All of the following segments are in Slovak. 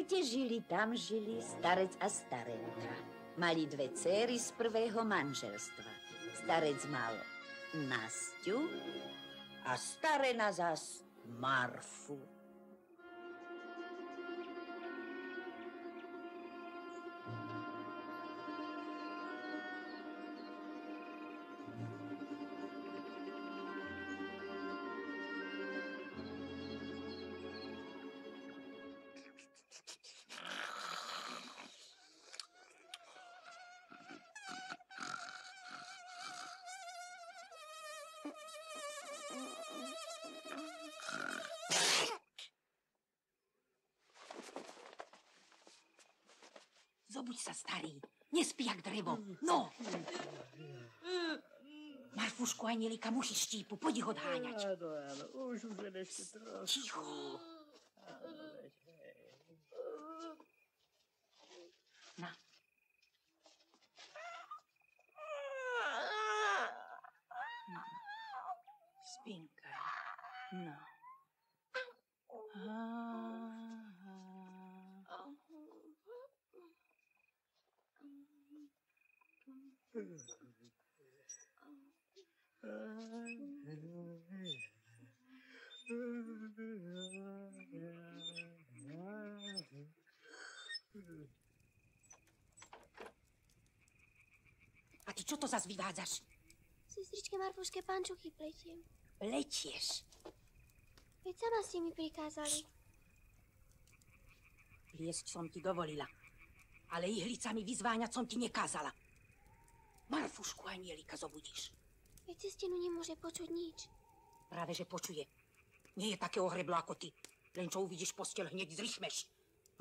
svete žili, tam žili starec a starenka. Mali dve céry z prvého manželstva. Starec mal Nasťu a starena zas Marfu. Zobuď sa, starý. Nespí jak drevo. No! Marfušku, Anielika, muchy štípu. Poď ich odháňať. Áno, už ešte trošku. Ticho. Na. No. Spinkaj. No. A ty čo to zas vyvádzaš? Sestričke Marfuške pančuchy pletiem. Pletieš. Veď sama ste mi prikázali. Pliesť som ti dovolila, ale ihlicami vyzváňať som ti nekázala. Marfušku, Anielika, zobudíš. Veď cestinu nemôže počuť nič. Práve, že počuje. Nie je také ohreblo ako ty. Len čo uvidíš posteľ, hneď zrychneš.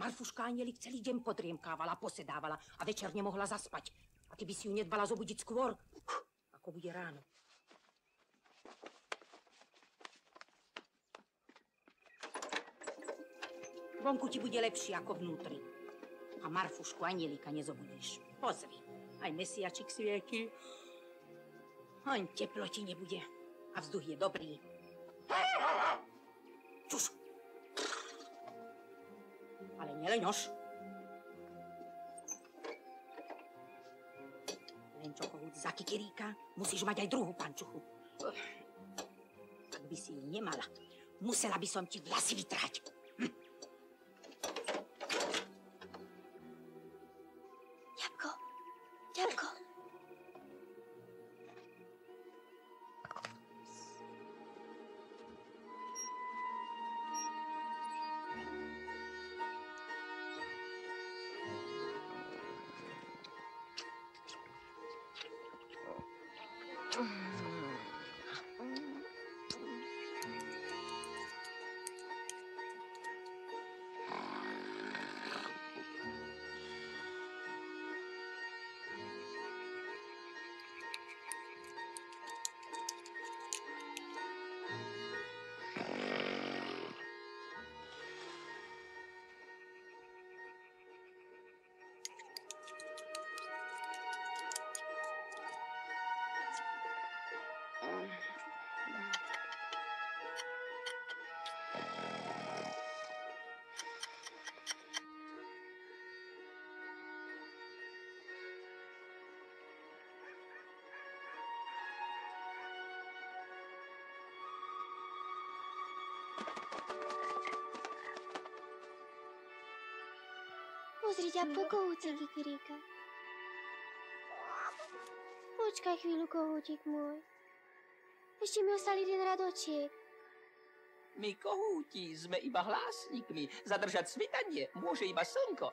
Marfuška Anielik celý deň podriemkávala, posedávala a večer nemohla zaspať. A ty by si ju nedbala zobudiť skôr, ako bude ráno. Vonku ti bude lepšie ako vnútri. A Marfušku Anielika nezobudíš. Pozri, aj mesiačik svieti. Ani teplo ti nebude. A vzduch je dobrý. Čuš. Ale neleňoš. Len čo kohút za kikiríka, musíš mať aj druhú pančuchu. Ak by si ju nemala, musela by som ti vlasy vytrhať. Ďabko. Pozri, ďabko, kohúcik, kikiríka. Počkaj chvíľu, kohútik môj. Ešte mi ostal jeden radočiek. My, kohúti, sme iba hlásnikmi. Zadržať svitanie môže iba slnko.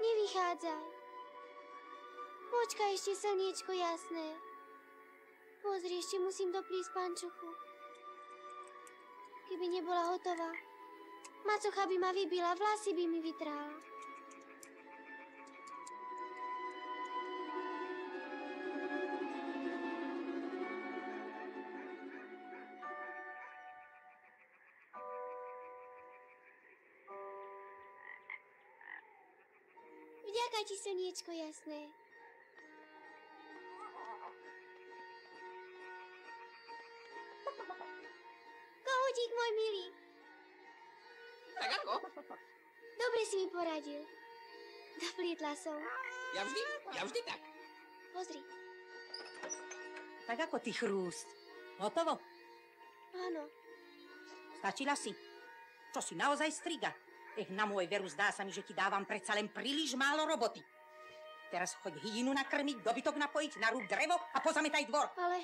Nevychádzaj. Počkaj ešte, slniečko jasné. Pozri, ešte musím doplísť pančuchu. Keby nebola hotová, macocha by ma vybila, vlasy by mi vytrhala. Vďaka ti, slniečko jasné. Kohútik môj milý, Tak ako? dobre si mi poradil. Doplietla som. Ja vždy tak. Pozri. Tak ako ty, Chrúst? Hotovo? Áno. Stačila si? Čo si naozaj striga? Na môj veru zdá sa mi, že ti dávam predsa len príliš málo roboty. Teraz choď hydinu nakrmiť, dobytok napojiť, narúb drevo a pozametaj dvor. Ale...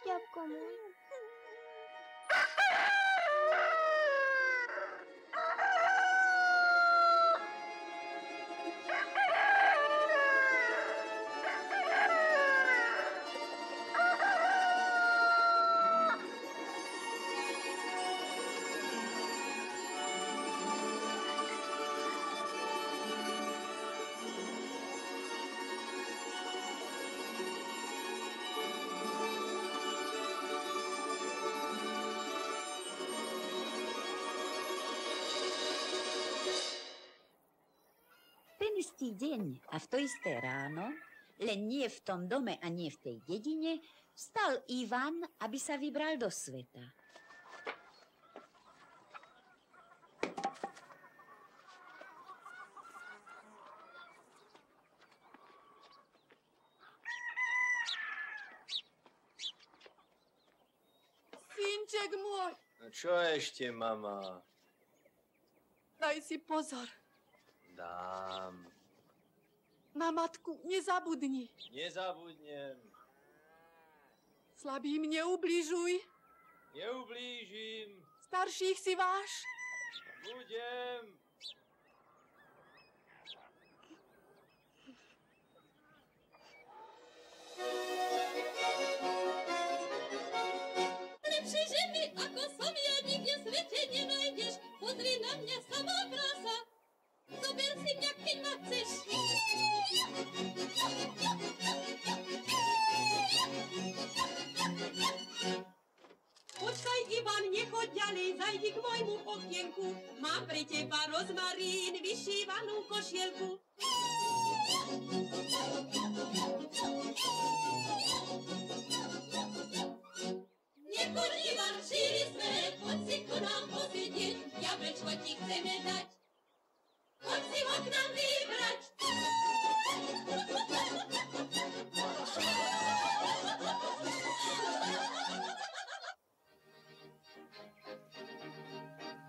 Ďabko môj. Ten istý deň a v to isté ráno, len nie v tom dome a nie v tej dedine, vstal Ivan, aby sa vybral do sveta. Synček môj, No čo ešte, mama? daj si pozor. Dám. Na matku nezabudni. Nezabudnem. Slabým neubližuj. Neublížim. Starších si váš. Budem. Lepšie ženy, ako som ja, nikde v svete nenájdeš. Pozri na mňa, samá krása. Zober si mňa, keď ma chceš. Počkaj, Ivan, nechoď ďalej, zajdi k môjmu okienku. Mám pre teba rozmarín, vyšívanú košielku. Nechoď, Ivan, šíri svet, poď si ku nám posedieť, jablčko ti chceme dať. Poď si ho k nám vybrať.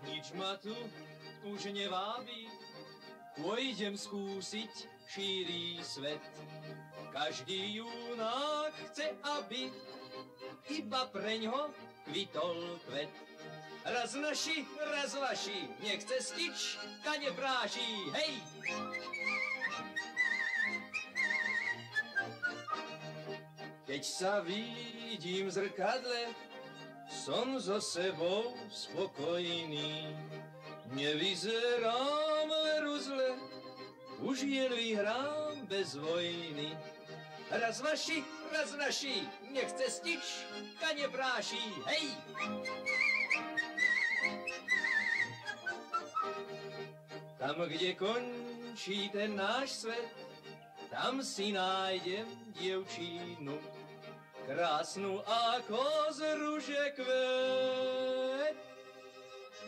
Nič ma tu už nevábi. Pôjdem skúsiť šíri svet. Každý junák chce, aby iba preňho kvitol kvet. Raz naši, raz vaši, nechce stič, kane práší, hej! Keď sa vidím v zrkadle, som so sebou spokojný. Nevyzerám veru zle, už jen vyhrám bez vojny. Raz vaši, raz naši, nechce stič, kane práší, hej! Tam, kde končí ten náš svet, tam si nájdem dievčínu, krásnu ako z ruže kvet.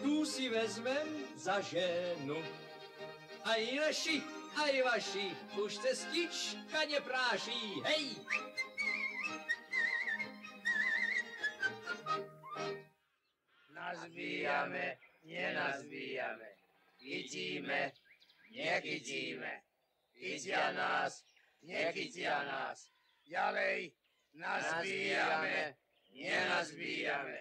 Tu si vezmem za ženu, aj naši, aj vaši, už cestička nepráší, hej! Nazbíjame, nenazbíjame. Chytíme, nechytíme. Chytia nás, nechytia nás. Ďalej, nazbíjame, nenazbíjame.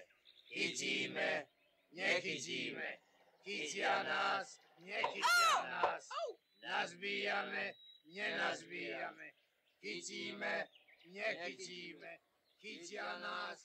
Chytíme, nechytíme. Chytia nás, nechytia nás. Nazbíjame, nenazbíjame. Chytíme, nechytíme. Chytia nás.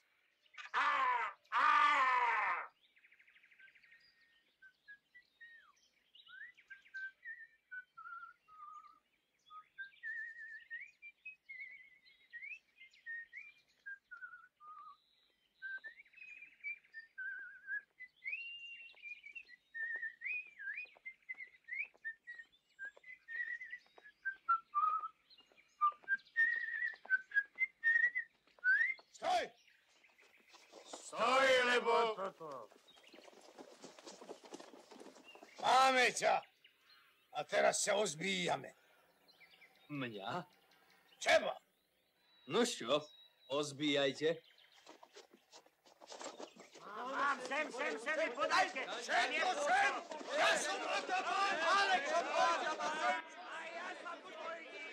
Máme ťa. A teraz sa ozbíjame. Mňa? Teba. No čo, ozbíjajte. Sem, mi podajte. Sem. Ja som na to pán, ale čo môžem. A ja som tvojný.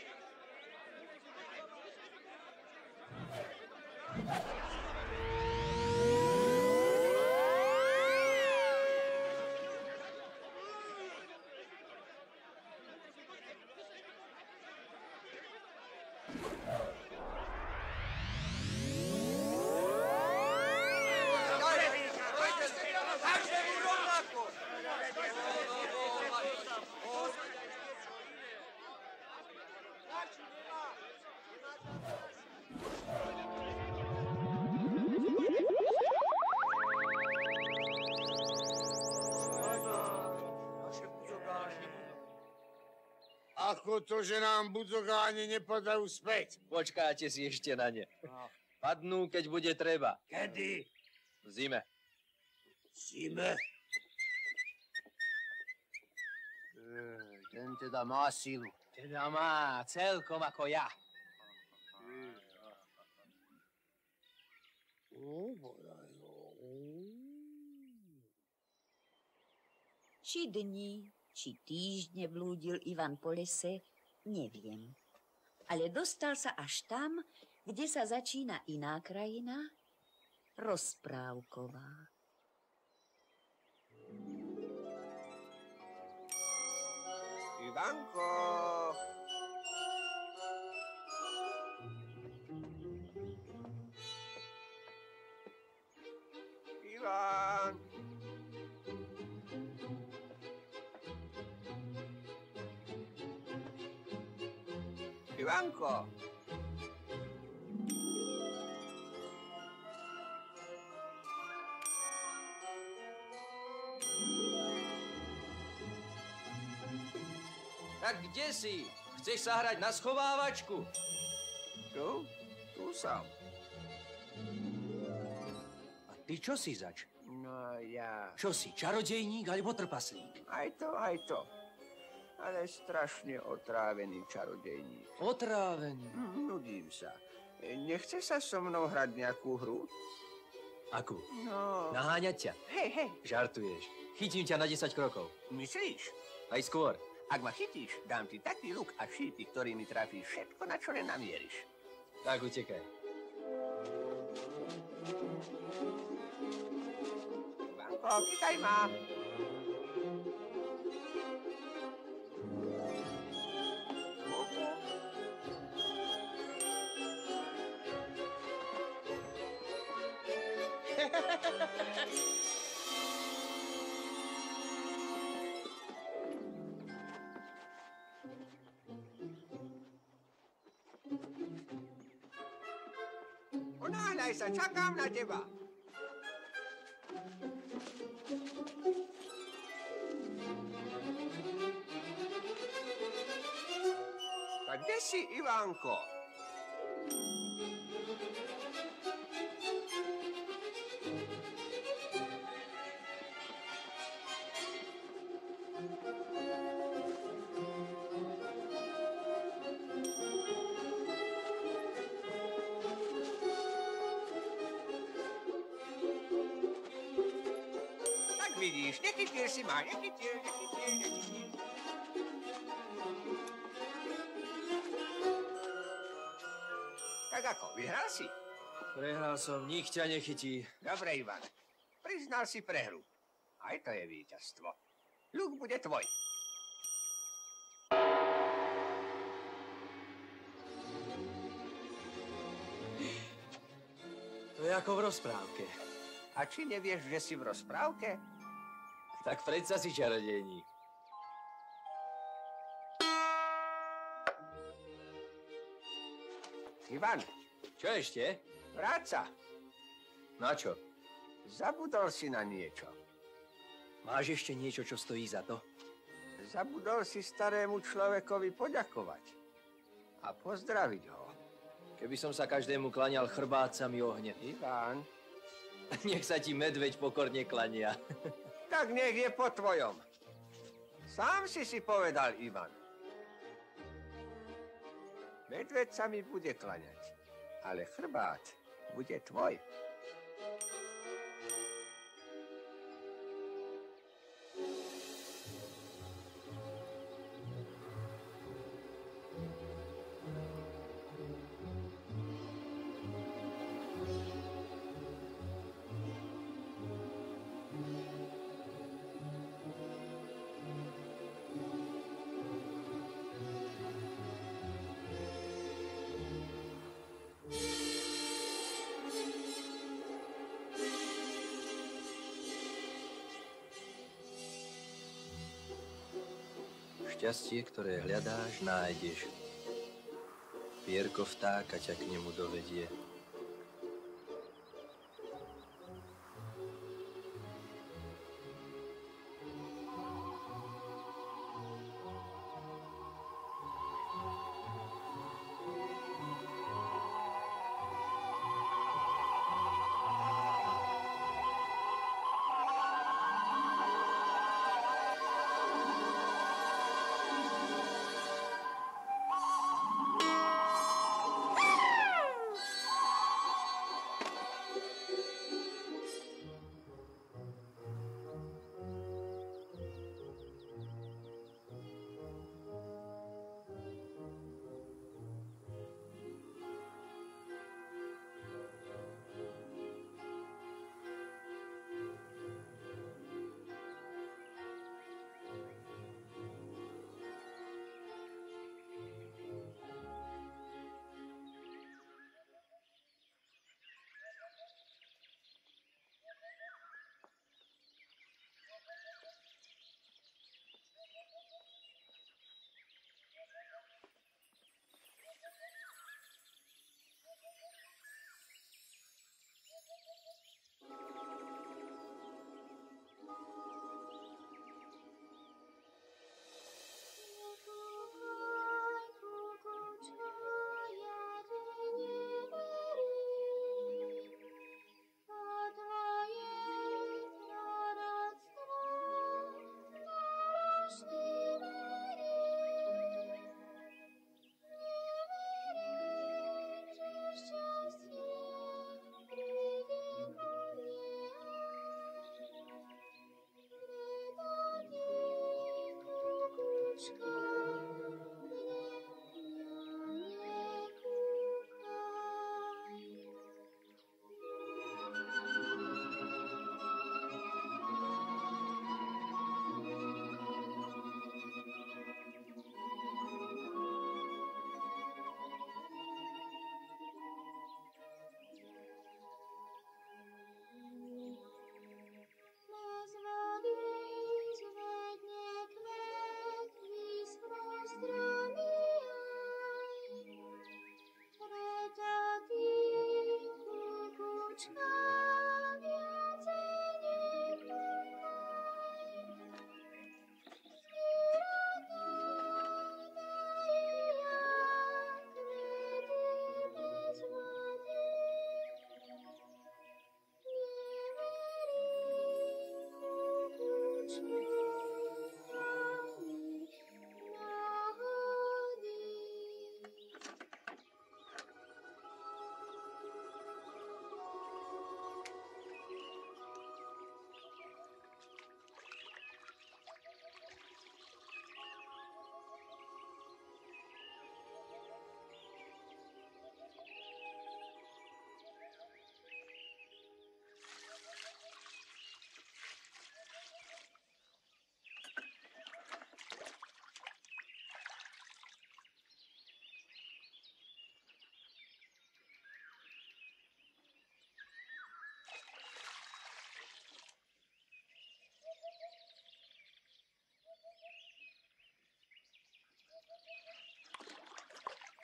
Ako to, že nám budzogáni nepadajú späť? Počkáte si ešte na ne. Padnú, keď bude treba. Kedy? V zime. Zime? Ten teda má silu. Teda má, celkom ako ja. Či dni, či týždne blúdil Ivan po lese, neviem. Ale dostal sa až tam, kde sa začína iná krajina, rozprávková. Ivanko! Ivan! Ivanko! Tak kde si? Chceš sa hrať na schovávačku? Tu som. A ty čo si zač? No ja... Čo si, čarodejník alebo trpaslík? Aj to. Ale strašne otrávený čarodejník. Otrávený. Nudím sa. Nechce sa so mnou hrať nejakú hru? Akú? No... Naháňať ťa? Hej. Žartuješ. Chytím ťa na 10 krokov. Myslíš? Aj skôr. Ak ma chytíš, dám ti taký luk a šípy, ktorými trafíš všetko, na čo len namieriš. Tak utekaj. Ivanko, chytaj ma. Unáhľaj sa, čakám na teba. A kde si, Ivanko? Vidíš, nechytil si ma, nechytil. Tak ako, vyhral si? Prehral som, nik ťa nechytí. Dobre, Ivan, priznal si prehru. Aj to je víťazstvo. Luk bude tvoj. To je ako v rozprávke. A či nevieš, že si v rozprávke? Tak predsa si čarodejník. Ivan, Čo ešte? vráť sa. Na čo? Zabudol si na niečo. Máš ešte niečo, čo stojí za to? Zabudol si starému človekovi poďakovať. A pozdraviť ho. Keby som sa každému klaňal chrbácami ohne. Ivan, Nech sa ti medveď pokorne klania. Tak nech je po tvojom. Sám si povedal, Ivan. Medveď sa mi bude klaňať, ale chrbát bude tvoj. Šťastie, ktoré hľadáš, nájdeš. Pierko vtáka ťa k nemu dovedie.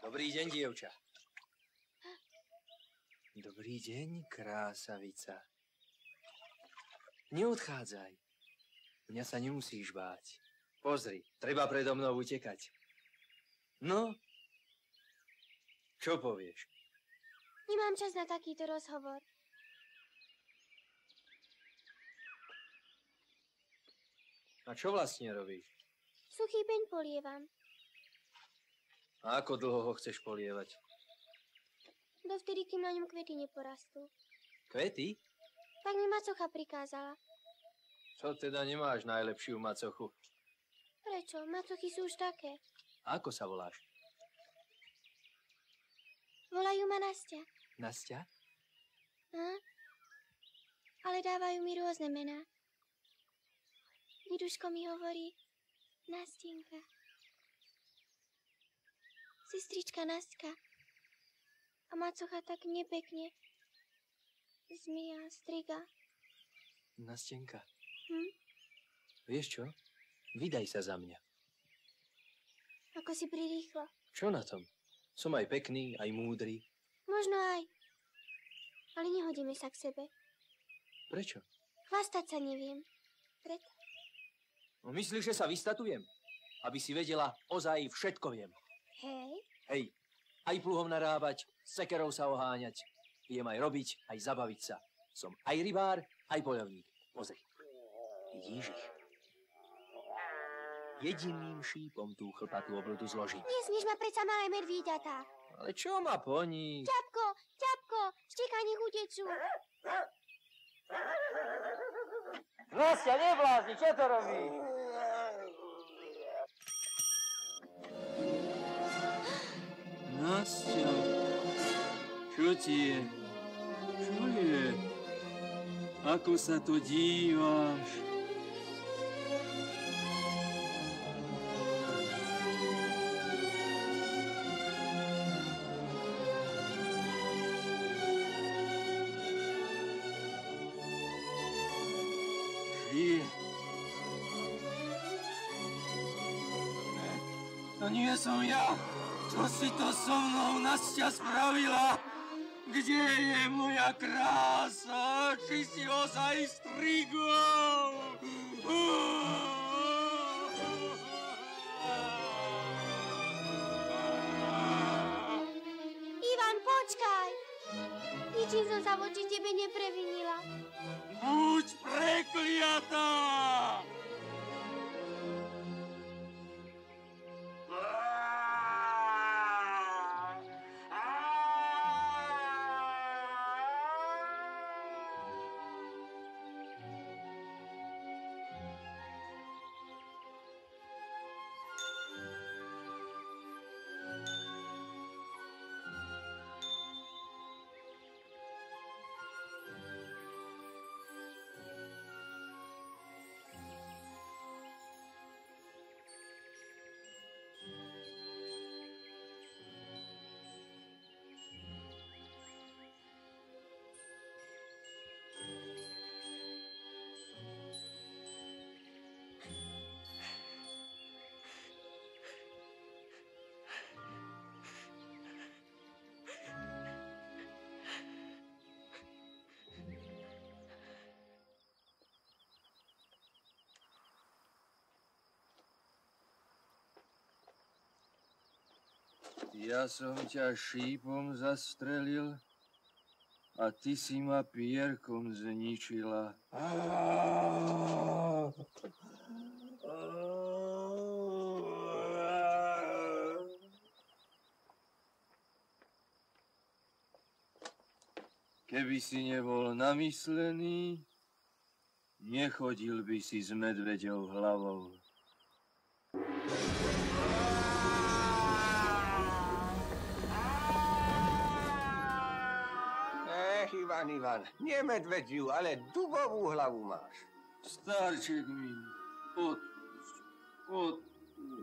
Dobrý deň, dievča. Dobrý deň, krásavica. Neodchádzaj. Mňa sa nemusíš báť. Pozri, treba predo mnou utekať. No, čo povieš? Nemám čas na takýto rozhovor. A čo vlastne robíš? Suchý peň polievam. A ako dlho ho chceš polievať? Dovtedy, kým na ňom kvety neporastú. Kvety? Tak mi macocha prikázala. Čo teda nemáš najlepšiu macochu? Prečo? Macochy sú už také. A ako sa voláš? Volajú ma Nastia. Nastia? Ale dávajú mi rôzne mená. Diduško mi hovorí Nastinka. Sestrička Nastka. A macocha tak nepekne zmija, striga. Nastenka. Vieš čo? Vydaj sa za mňa. Ako si prirýchlo. Čo na tom? Som aj pekný, aj múdry. Možno aj. Ale nehodíme sa k sebe. Prečo? Chvastať sa neviem. Preto. No myslíš, že sa vystatujem? Aby si vedela, ozaj všetko viem. Hej. Hej, aj pluhom narábať, sekerou sa oháňať. Viem aj robiť, aj zabaviť sa. Som aj rybár, aj poľovník. Pozri. Vidíš ich? Jediným šípom tú chlpatú oblodu zložím. Nesmieš ma predsa malé medvíďatá. Ale čo ma poní? Ťapko, ťapko, štekaj, nech utečú. Nastia, neblázni, čo to robíš? Nastia, čo ti je? Čo je? Ako sa to díváš? To nie som ja. Čo si to so mnou, Nastia, spravila? Kde je moja krása? Či si ozaj strigol? Ivan, počkaj. Ničím som sa voči tebe neprevinila. Buď prekliatá! Ja som ťa šípom zastrelil a ty si ma pierkom zničila. Keby si nebol namyslený, nechodil by si s medveďou hlavou. Ivan, nie medvedziu, ale dubovú hlavu máš. Starček mi, odpusť.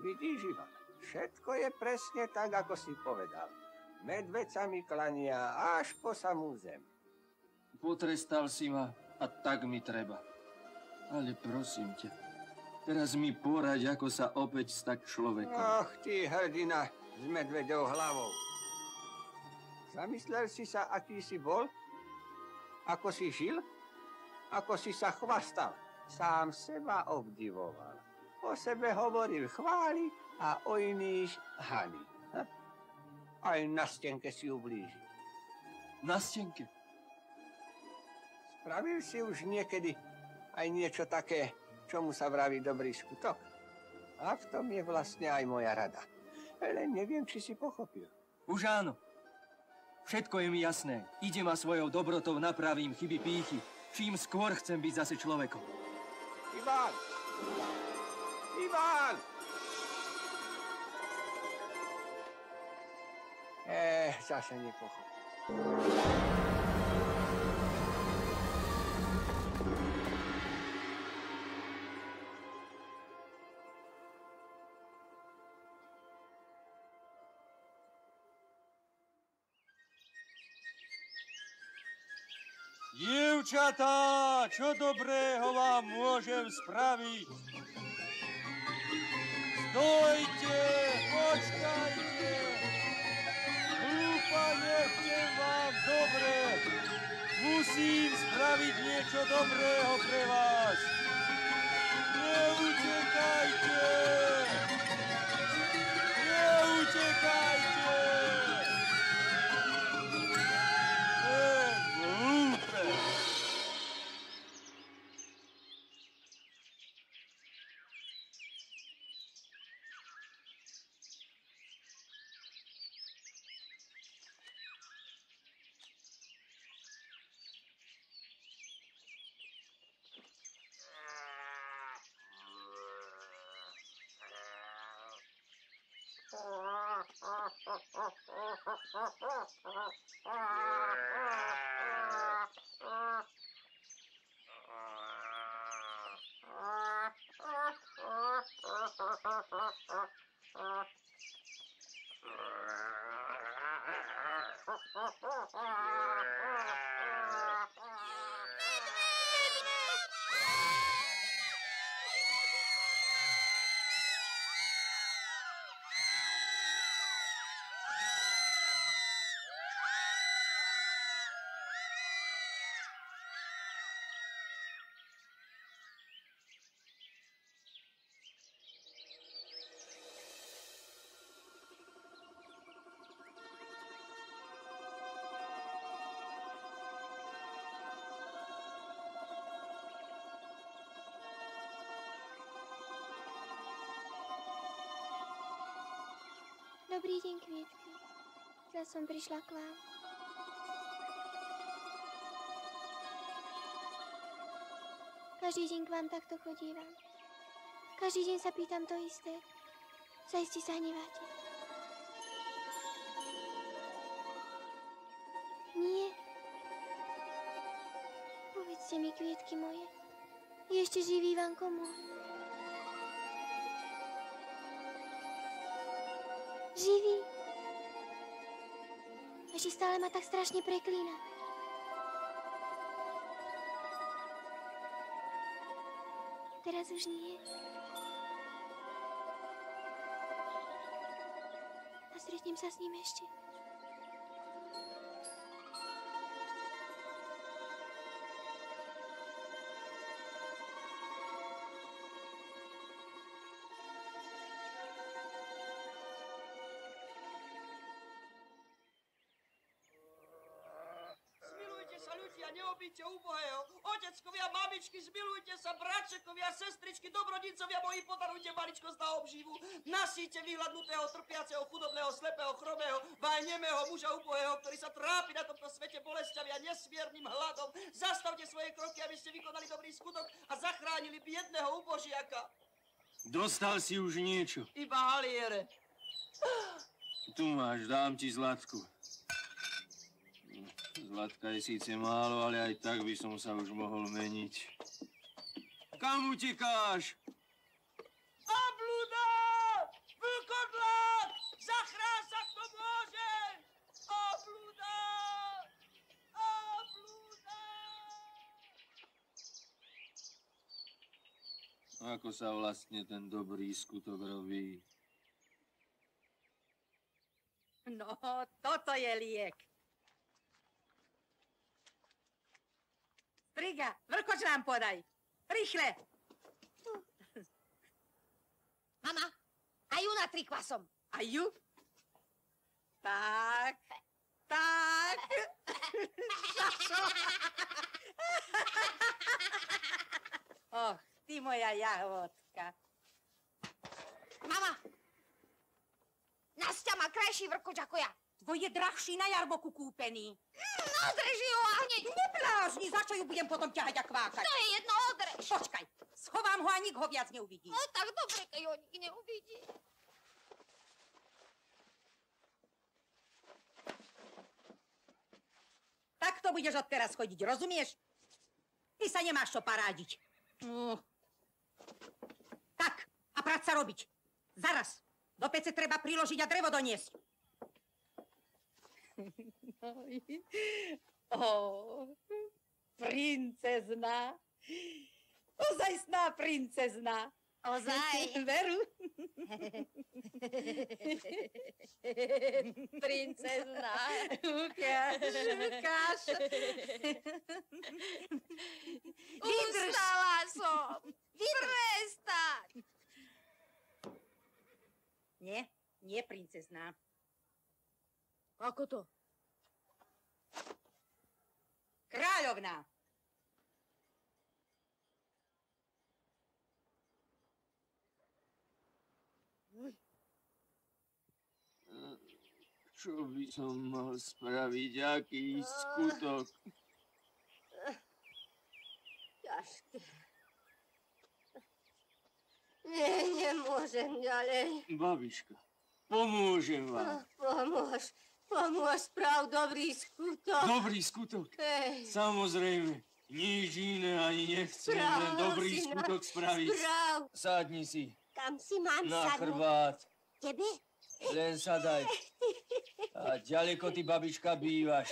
Vidíš, Ivan, všetko je presne tak, ako si povedal. Medveď sa mi klania až po samú zem. Potrestal si ma a tak mi treba. Ale prosím ťa, teraz mi poraď, ako sa opäť stať človekom. Och, ty hrdina s medveďou hlavou. Zamyslel si sa, aký si bol? Ako si žil? Ako si sa chvastal? Sám seba obdivoval. O sebe hovoril chváli a o iných haní. Aj Nastenke si ublížil. Nastenke? Spravil si už niekedy aj niečo také, čomu sa vraví dobrý skutok. A v tom je vlastne aj moja rada. Len neviem, či si pochopil. Už áno. Všetko je mi jasné. Idem a svojou dobrotou napravím chyby pýchy. Čím skôr chcem byť zase človekom. Ivan! Ivan! Zase nepochopil. Dievčatá, čo dobrého vám môžem spraviť? Stojte, počkajte! Hlúpa, nechcem vám dobre. Musím spraviť niečo dobrého pre vás. Neutekajte! Neutekajte! Glúpe! Dobrý deň, Kvietky. Zas som prišla k vám. Každý deň k vám takto chodívam. Každý deň sa pýtam to isté. Zajistie sa hneváte. Nie. Povedzte mi, Kvietky moje, je ešte živý Ivanko môj? Živý. Ešte stále ma tak strašne preklína. Teraz už nie. A stretnem sa s ním ešte. Neobíte ubohého. Oteckovia, mamičky, zmilujte sa, bratčekovia, sestričky, dobrodicovia moji, podarujte maličkosť na obživu. Nasíte vyhľadnutého, trpiaceho, chudobného, slepého, chromého, ba aj nemého muža ubohého, ktorý sa trápi na tomto svete bolesťami a nesmiernym hladom. Zastavte svoje kroky, aby ste vykonali dobrý skutok a zachránili biedného ubožiaka. Dostal si už niečo. Iba haliere. Tu máš, dám ti zlatku. Zlatka je síce málo, ale aj tak by som sa už mohol meniť. Kam utekáš? Obluda! Vlkodlak! Zachrán sa, kto môže! Obluda! Obluda! Ako sa vlastne ten dobrý skutok robí? No, toto je liek. Striga, vrkoč nám podaj. Rýchle. Mama, aj ju na 3 kvasom. A ju? Tak, tak. Sašo. Och, ty moja jahodka. Mama! Nastia má krajší vrkoč ako ja. Tvoj je drahší na jarmoku kúpený. Odreži ho a hneď. Neblázni, za čo ju budem potom ťahať a kvákať? To je jedno, odrež. Počkaj, schovám ho a nik ho viac neuvidí. No tak dobre, keď ho nik neuvidí. Tak to budeš odteraz chodiť, rozumieš? Ty sa nemáš čo parádiť. Tak, a práca robiť. Zaraz. Do pece treba priložiť a drevo doniesť. Princezna. Ozajstná princezna. Ozaj. Veru. Princezna. Ukáž. Ustala som. Prestaň. Nie princezná. Ako to? Kráľovná. Čo by som mal spraviť, aký skutok? Ťažké. Nemôžem ďalej. Babiška, pomôžem vám. Pomôž, sprav dobrý skutok. Dobrý skutok? Hej. Samozrejme. Nič iné ani nechcem, len dobrý skutok spraviť. Sprav. Sadni si. Kam si mám Na sadnúť? chrbát. Tebe? Len sadaj. A ďaleko ty, babička, bývaš?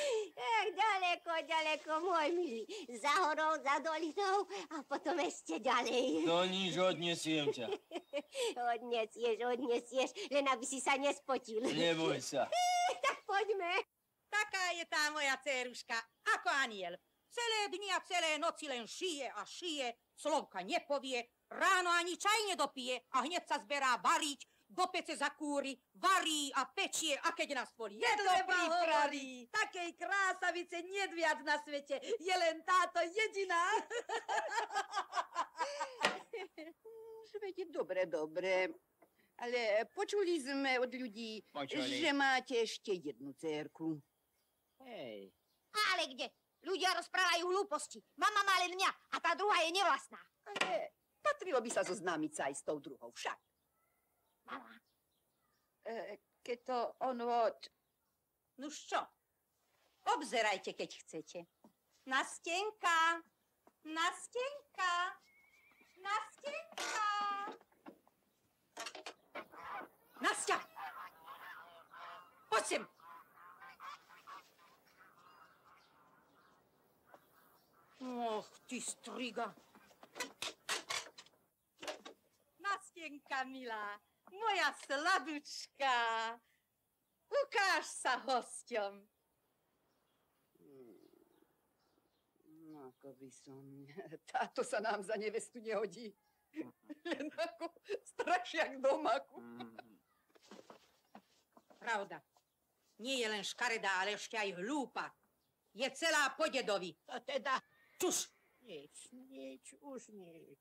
Ďaleko, môj milý. Za horou, za dolinou a potom ešte ďalej. No nič, odnesiem ťa. Odnesieš, len aby si sa nespotil. Neboj sa. Tak poďme. Taká je tá moja dceruška, ako aniel. Celé dni a celé noci len šije a šije, slovka nepovie, ráno ani čaj nedopije a hneď sa zberá variť, do pece zakúri, varí a pečie a keď nás boli jedlo pripraví. Takej krásavice nie viac na svete. Je len táto jediná. Veď dobre. Ale počuli sme od ľudí, že máte ešte jednu dcérku. Hej. Ale kde? Ľudia rozprávajú hlúposti. Mama má len mňa a tá druhá je nevlastná. Ale patrilo by sa zoznámiť sa aj s tou druhou však. Mama. Keď to od... Nuž čo? Obzerajte, keď chcete. Nastenka! Nastenka! Nastenka! Nastia! Poď sem! Och, ty striga. Nastenka, milá, moja sladučka. Ukáž sa hosťom. No, ako by som... Táto sa nám za nevestu nehodí. Len ako strašiak domaku. Pravda. Nie je len škaredá, ale ešte aj hlúpa. Je celá po dedovi. A teda... Čuš! Nič, už nič.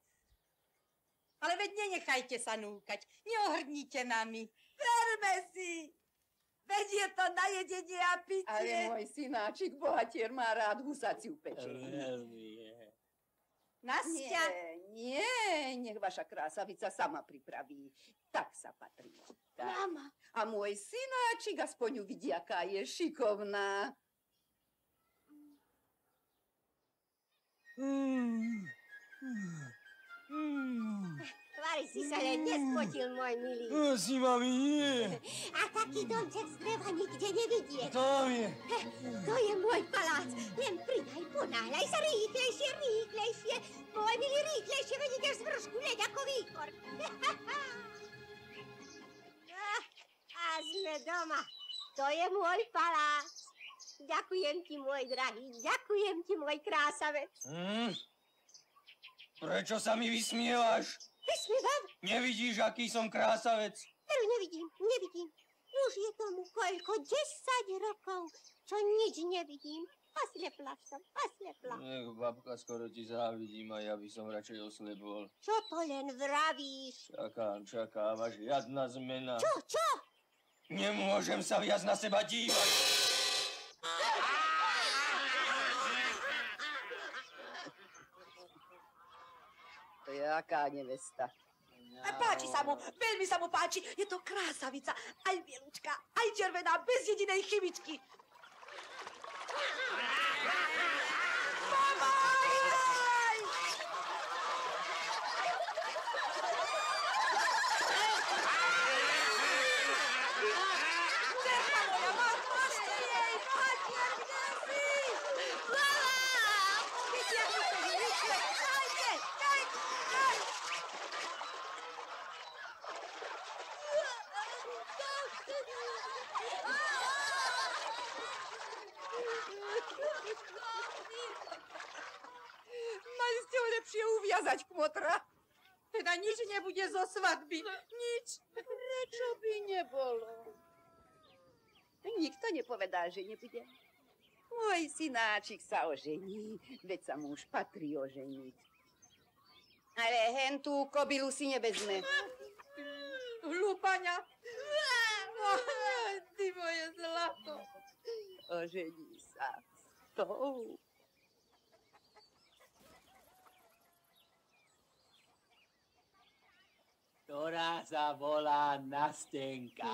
Ale veď nenechajte sa núkať. Neohrdnite nami. Verme si. Veď je to na jedenie a pitie. Ale môj synáčik bohatier má rád husaciu pečeň. Nastia. Nie, nech vaša krásavica sama pripraví. Tak sa patrí. Tak. Mama. A môj synáčik aspoň uvidí, aká je šikovná. Tvári si sa len nespotil, môj milý. Si, mami, nie. A taký domček z dreva nikde nevidie. Tam je. To je môj palác. Len pridaj, ponáhľaj sa rýchlejšie. Môj milý, rýchlejšie, veď ideš z vršku leď ako výchor. A sme doma. To je môj palác. Ďakujem ti, môj drahý. Ďakujem ti, môj krásavec. Prečo sa mi vysmievaš? Vysmievam? Nevidíš, aký som krásavec? Veru, nevidím. Už je tomu koľko, 10 rokov, čo nič nevidím. Oslepla som, oslepla. Nech, babka, skoro ti závidím a ja by som radšej oslepol. Čo to len vravíš? Čakám, a žiadna zmena. Čo? Nemôžem sa viac na seba dívať. To je aká nevesta? Páči sa mu, veľmi sa mu páči. Je to krásavica, aj bielučka, aj červená, bez jedinej chybičky. Mama, aj! Cerka moja, mášte jej, máte, kde si? Lala! Vytiahnuť to rýchle, dajte! Mali ste ho lepšie uviazať, kmotra. Teda nič nebude zo svadby. Nič. Prečo by nebolo? Nikto nepovedal, že nebude. Môj synáčik sa ožení, veď sa muž patrí oženiť. Ale hen tú kobylu si nevezme. Hlúpaňa. Ty moje zlato. Ožení sa s tou. Ktorá sa volá Nastenka.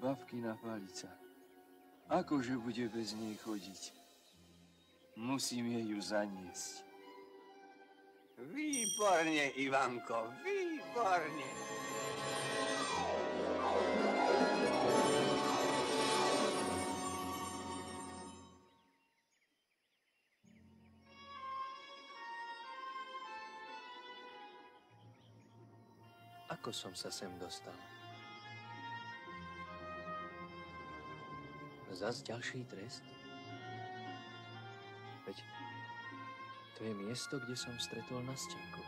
Babkina palica. Akože bude bez nej chodiť? Musím jej ju zaniesť. Výborne, Ivanko, výborne. Ako som sa sem dostal? Zas ďalší trest? Veď to je miesto, kde som stretol Nastenku.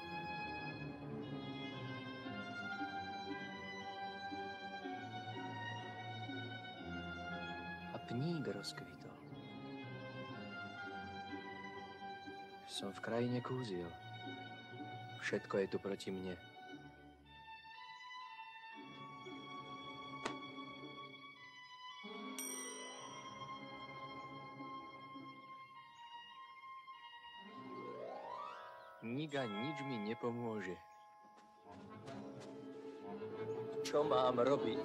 A pník rozkvitol. Som v krajine kúziel. Všetko je tu proti mne. Nik a nič mi nepomôže. Čo mám robiť?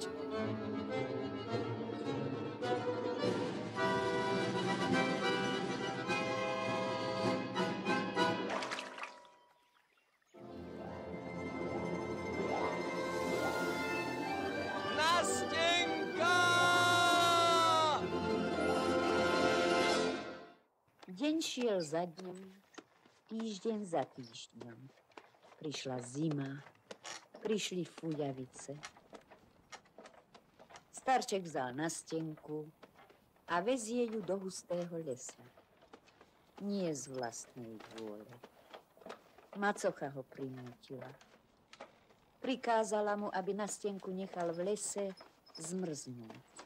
Nastenka! Deň šiel za dňom, týždeň za týždňom. Prišla zima, prišli fuľavice. Starček vzal Nastenku a vezie ju do hustého lesa. Nie z vlastnej vôle. Macocha ho prinútila. Prikázala mu, aby Nastenku nechal v lese zmrznúť.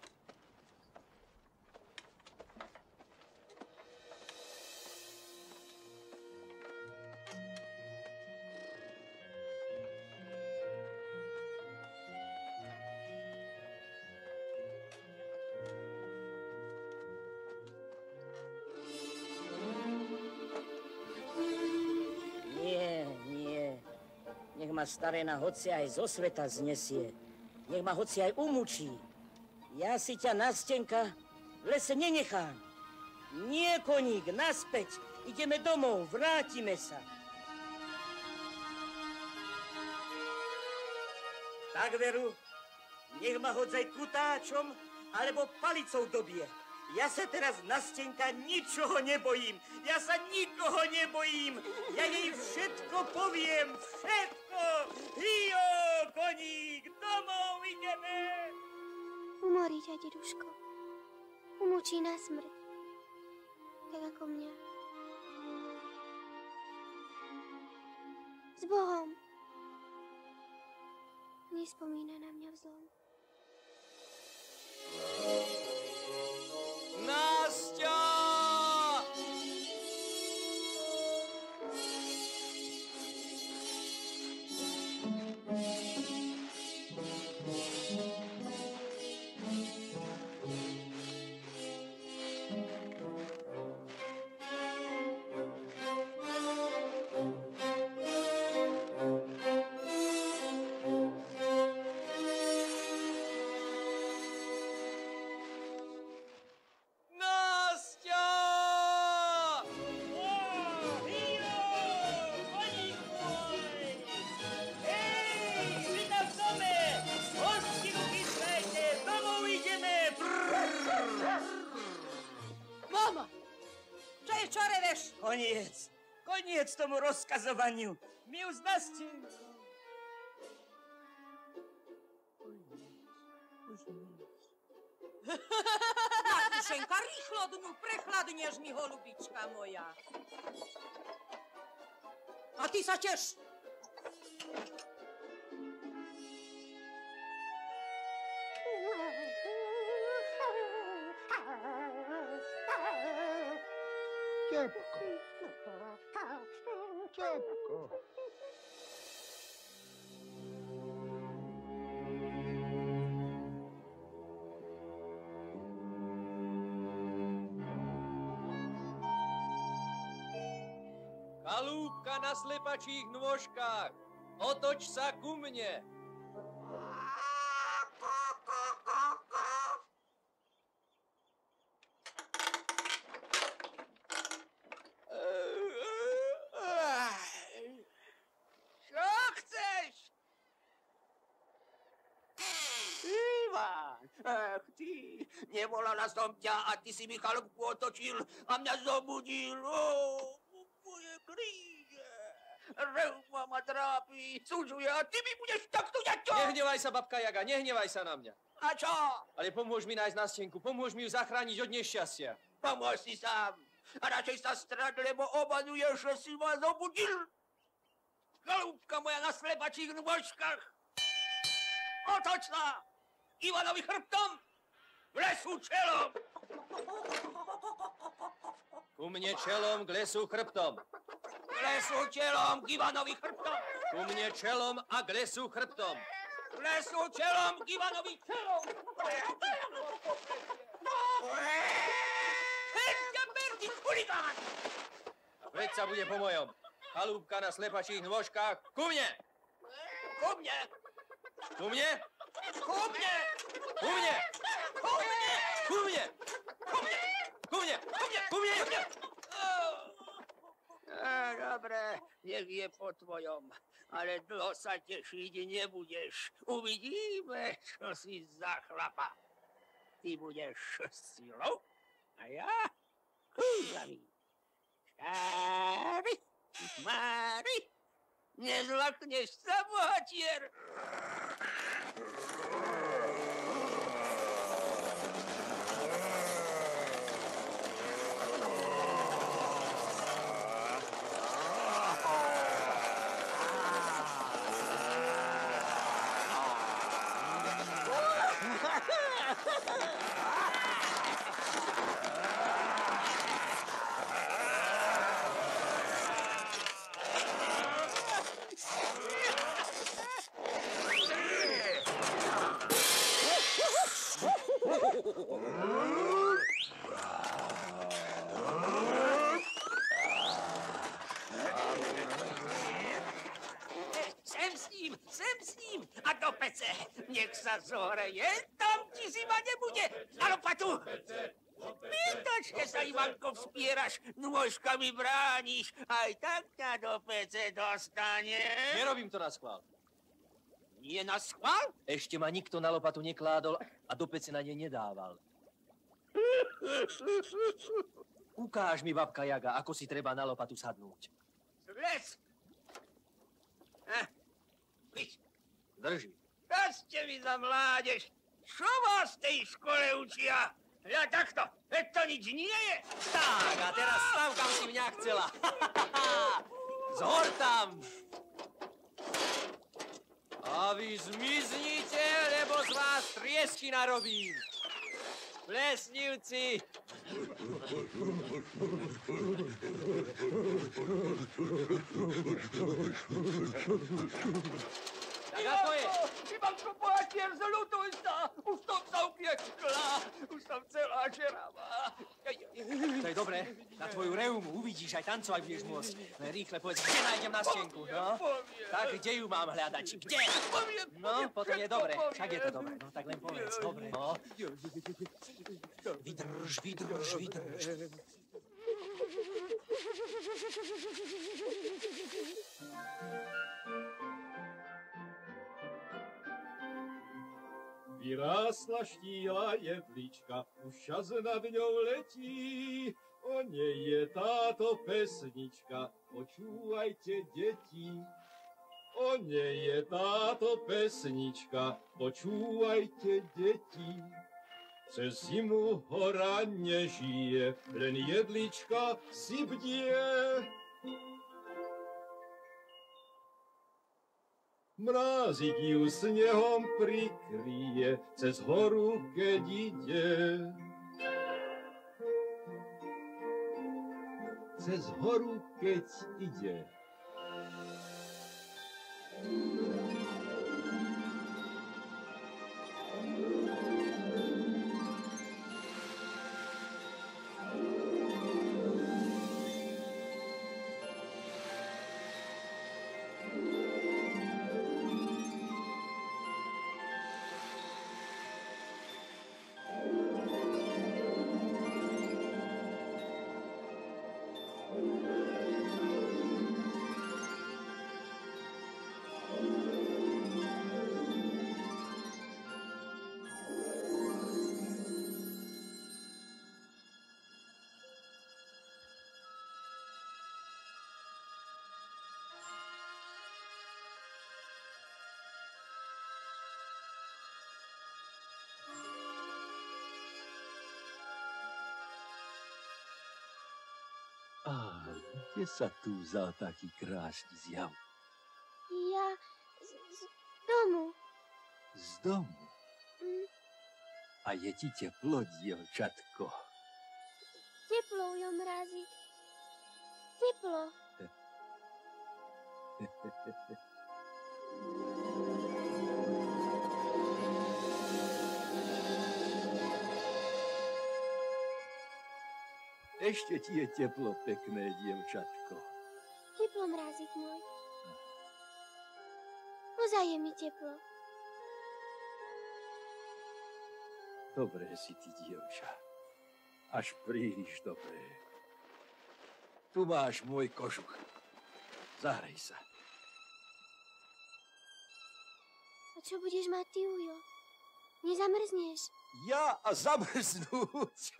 Nech ma starená hoci aj zo sveta znesie. Nech ma hoci aj umučí. Ja si ťa, Nastenka, v lese nenechám. Nie, koník, naspäť. Ideme domov, vrátime sa. Tak veru, nech ma hoď aj kutáčom alebo palicou dobije. Ja sa teraz Nastenka ničoho nebojím. Ja sa nikoho nebojím. Ja jej všetko poviem. Všetko. Hio, koník, domov ideme. Umorí ťa, deduško. Umučí na smrť. Tak ako mňa. S Bohom. Nespomína na mňa v zlom. Nastia! Koniec tomu rozkazovaniu. My už s Nastenkou. Marfušenka, rýchlo dnu, prechladneš mi, holubička moja. A ty sa teš. Čepko. Kalúbka na slepačích nôžkach. Otoč sa ku mne. Ach ty, nevolala som ťa a ty si mi chalúbku otočil a mňa zobudil. Moje kríže. Reuma ma trápi, cudzuje a ty mi budeš takto ďaťo. Nehnevaj sa, babka Jaga, nehnevaj sa na mňa. A čo? Ale pomôž mi nájsť Nastenku, pomôž mi ju zachrániť od nešťastia. Pomôž si sám. A radšej sa strať, lebo obaduješ, že si ma zobudil. Chalúbka moja na slepačích nôžkach. Otoč sa! Ivanovi chrbtom! V lesu čelom! Ku mne čelom, k lesu chrbtom. K lesu čelom, k Ivanovi chrbtom! Ku mne čelom a k lesu chrbtom. K lesu čelom, k Ivanovi čelom! Heďa, berdi, chuligán! Veď sa bude po mojom. Chalúbka na slepačích nôžkach, ku mne! Ku mne! Ku mne! Ku mne! Ku mne! Ku mne! Ku mne! Ku mne! Ku mne! Ku mne! Ku mne! Dobre, nech je po tvojom, ale dlho sa tešiť nebudeš. Uvidíme, čo si za chlapa. Ty budeš silou a ja kúzami. Šári, mári, nezlakneš sa, bohatier. Sem s ním a do pece. Nech sa zohreje, tam ti zima nebude. Na lopatu. Pýtačke sa, Ivanko, vspieraš, nôžkami brániš. Aj tak ťa do pece dostane. Nerobím to na schvál. Nie na schvál? Ešte ma nikto na lopatu nekládol a do pece na ne nedával. Ukáž mi, babka Jaga, ako si treba na lopatu sadnúť. Les! Vyď. Drží. Čo ste vy za mládež? Čo vás v tej škole učia? Ja takto, veď to nič nie je. Tak, a teraz stav, kam si mňa chcela. Zhor tam! A vy zmiznite, lebo z vás triesky narobím. Plesnivci! Tak ako je? Ivanko, bohatier, zľutuj sa! Už som sa upiekla, už som celá žeravá. To je dobré. Na tvoju reumu uvidíš, aj tancovať budeš môcť. Len rýchle povedz, kde nájdem na stenku, no? Tak kde ju mám hľadať? Kde? No, potom je dobre. Však je to dobre. No, tak len povedz. Dobre, no. Vydrž, vydrž, vydrž. Vyrásla štíla jedlička, už čas nad ňou letí. O nej je táto pesnička, počúvajte, deti. O nej je táto pesnička, počúvajte, deti. Cez zimu hora nežije, len jedlička si bdie. Mrázik ju snehom prikryje, cez horu keď ide. Cez horu keď ide. Á, kde sa tu vzal taký krásny zjav? Ja z domu. Z domu? A je ti teplo, dievčatko? Teplo, ujo mrázik. Teplo. Ešte ti je teplo, pekné dievčatko. Teplo, mrázik môj. Ozaj je mi teplo. Dobré si ty, dievča. Až príliš dobré. Tu máš môj kožuch. Zahrej sa. A čo budeš mať ty, ujo? Nezamrzneš? Ja a zamrznúť.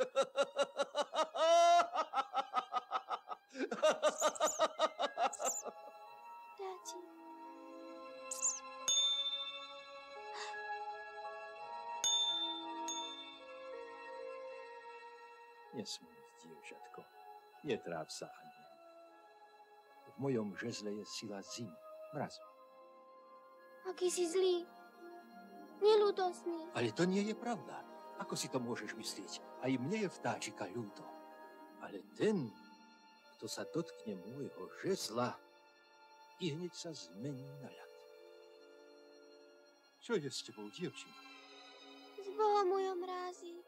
Dáti. Nesmúť, dievčatko. Netráv sa ani. V mojom žezle je sila zimy, mrazu. Aký si zlý. Neľútosný. Ale to nie je pravda. Ako si to môžeš myslieť? Aj mne je vtáčika ľúto. Ale ten, kto sa dotkne môjho žezla, i hneď sa zmení na ľad. Čo je s tebou, dievčina? S Bohom, ujo mrázik.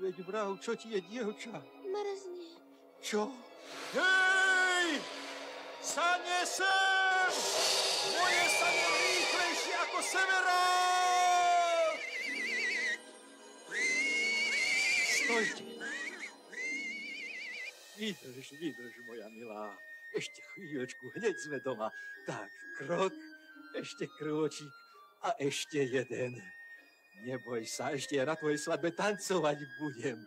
Veď vrahu, čo ti je, dievča? Mrzne. Čo? Hej! Sane sem! Moje sane rýchlejšie ako severák! Stojte! Vydrž, vydrž, moja milá. Ešte chvíľočku, hneď sme doma. Tak, krok, ešte krôčik a ešte jeden. Neboj sa, ešte ja na tvojej svadbe tancovať budem.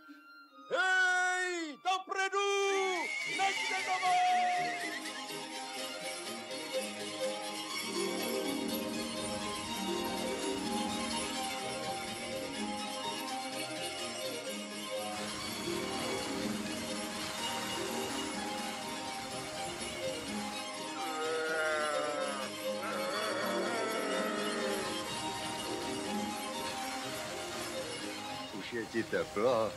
Poďme domov! Už je ti teplo?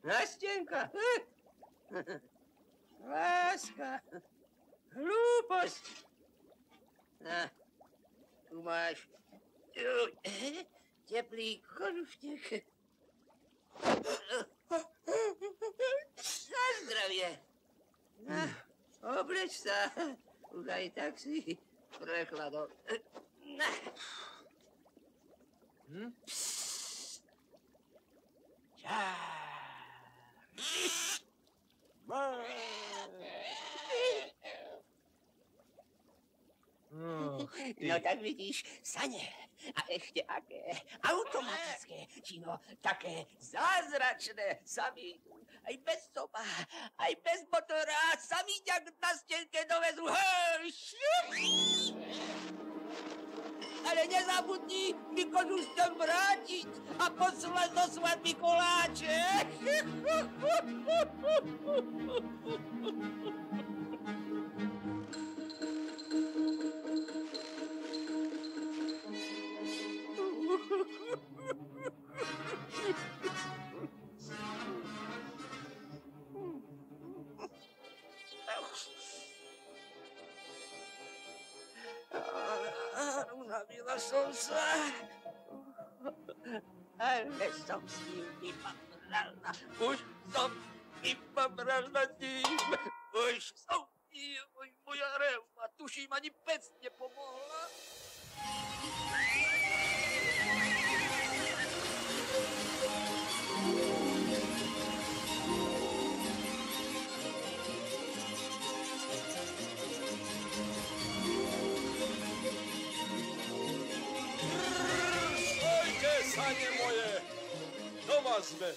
Nastenka! Láska! Hlúposť! Tu máš teplý kožuštek. Na zdravie! Obleč sa, už aj tak si prechladol. No tak vidíš, sane. A ešte aké automatické, či no také zázračné sami idú. Aj bez soba, aj bez motora, sami ťa k nastenke dovezú. Hej, šup! Ale nezabudni mi kožušťok vrátiť a poslať do svadby koláče. Unavila som sa, ale som s ním vypabrala. Už som vypabrala s ním. Už som, moja reuma, tuším, ani pec nepomohla. Sane moje, doma sme.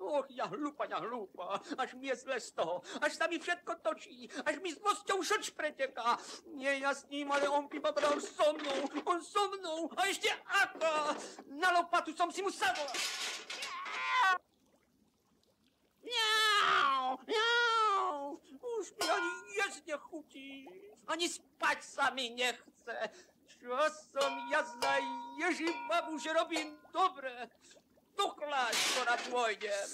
Och, ja hlúpa, až mi je zle z toho, až sa mi všetko točí, až mi s mosťou šoč preteká. Nie ja s ním, ale on pribabral so mnou, on so mnou, a ešte ako! Na lopatu som si mu sadla. Už mi ani jesť nechutí, ani spať sa mi nechce. Čo som ja za Ježibabu, že robím dobre. Do kláštora pôjdem.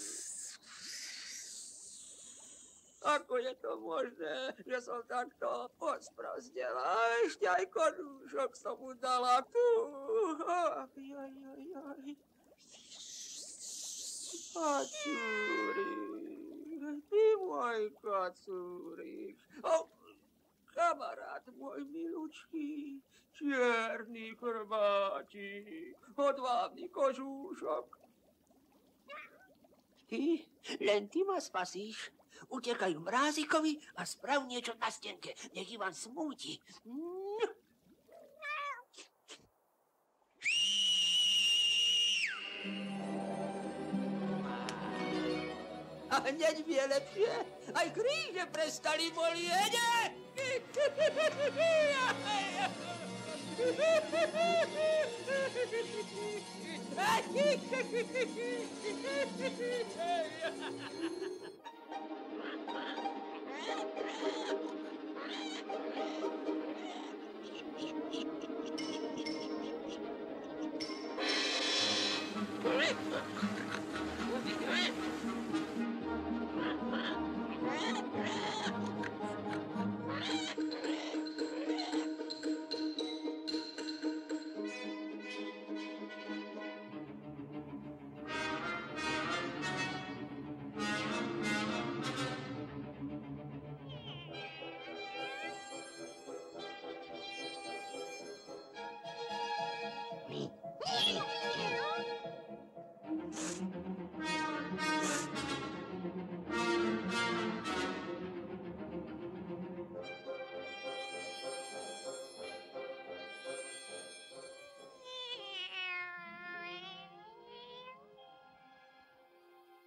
Ako je to možné, že som takto osprazdela? A ešte aj kožúšok som mu dala tu. Kacúrik, ty môj kacúrik. Kamarát môj milučký, čierny chrbátik, hodvábny kožúšok. Len ty ma spasíš. Utekaj mrázikovi a sprav niečo na stenke. Nech Ivan smúti. A hneď mi je lepšie. Aj kríže prestali bolieť.